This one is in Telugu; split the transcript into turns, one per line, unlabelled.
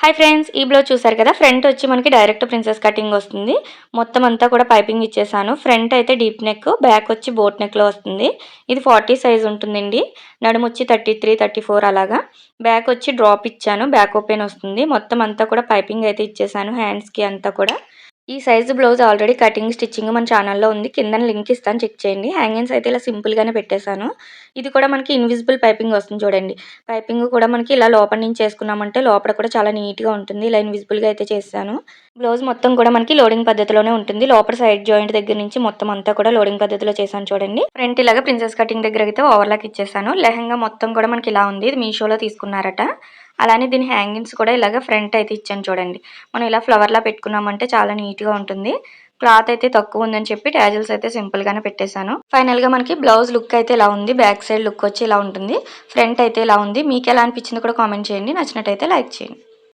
హాయ్ ఫ్రెండ్స్, ఈ బ్లౌజ్ చూసారు కదా. ఫ్రంట్ వచ్చి మనకి డైరెక్ట్ ప్రిన్సెస్ కటింగ్ వస్తుంది. మొత్తం అంతా కూడా పైపింగ్ ఇచ్చేసాను. ఫ్రంట్ అయితే డీప్ నెక్, బ్యాక్ వచ్చి బోట్ నెక్లో వస్తుంది. ఇది 40 సైజ్ ఉంటుందండి. నడుము వచ్చి 33, 34 అలాగా. బ్యాక్ వచ్చి డ్రాప్ ఇచ్చాను, బ్యాక్ ఓపెన్ వస్తుంది. మొత్తం అంతా కూడా పైపింగ్ అయితే ఇచ్చేసాను హ్యాండ్స్కి అంతా కూడా. ఈ size blouse already cutting stitching మన ఛానల్లో ఉంది, కింద లింక్ ఇస్తాను, చెక్ చేయండి. హ్యాంగింగ్స్ అయితే ఇలా సింపుల్గానే పెట్టేశాను. ఇది కూడా మనకి ఇన్విజిబుల్ పైపింగ్ వస్తుంది చూడండి. పైపింగ్ కూడా మనకి ఇలా లోపల నుంచి చేసుకున్నామంటే లోపల కూడా చాలా నీట్గా ఉంటుంది. ఇలా ఇన్విజిబుల్గా అయితే చేశాను. బ్లౌజ్ మొత్తం కూడా మనకి లోడింగ్ పద్ధతిలోనే ఉంటుంది. లోపల సైడ్ జాయింట్ దగ్గర నుంచి మొత్తం అంతా కూడా లోడింగ్ పద్ధతిలో చేశాను చూడండి. ఫ్రంట్ ఇలాగా ప్రిన్సెస్ కటింగ్ దగ్గర అయితే ఓవర్లాక్ ఇచ్చేసాను. లెహంగా మొత్తం కూడా మనకి ఇలా ఉంది. ఇది మీషోలో తీసుకున్నారట. అలానే దీని హ్యాంగింగ్స్ కూడా ఇలాగ ఫ్రంట్ అయితే ఇచ్చాను చూడండి. మనం ఇలా ఫ్లవర్లా పెట్టుకున్నామంటే చాలా నీట్గా ఉంటుంది. క్లాత్ అయితే తక్కువ ఉందని చెప్పి ట్యాజిల్స్ అయితే సింపుల్గానే పెట్టేశాను. ఫైనల్గా మనకి బ్లౌజ్ లుక్ అయితే ఇలా ఉంది. బ్యాక్ సైడ్ లుక్ వచ్చి ఇలా ఉంటుంది. ఫ్రంట్ అయితే ఇలా ఉంది. మీకు ఎలా అనిపించింది కూడా కామెంట్ చేయండి. నచ్చినట్టయితే లైక్ చేయండి.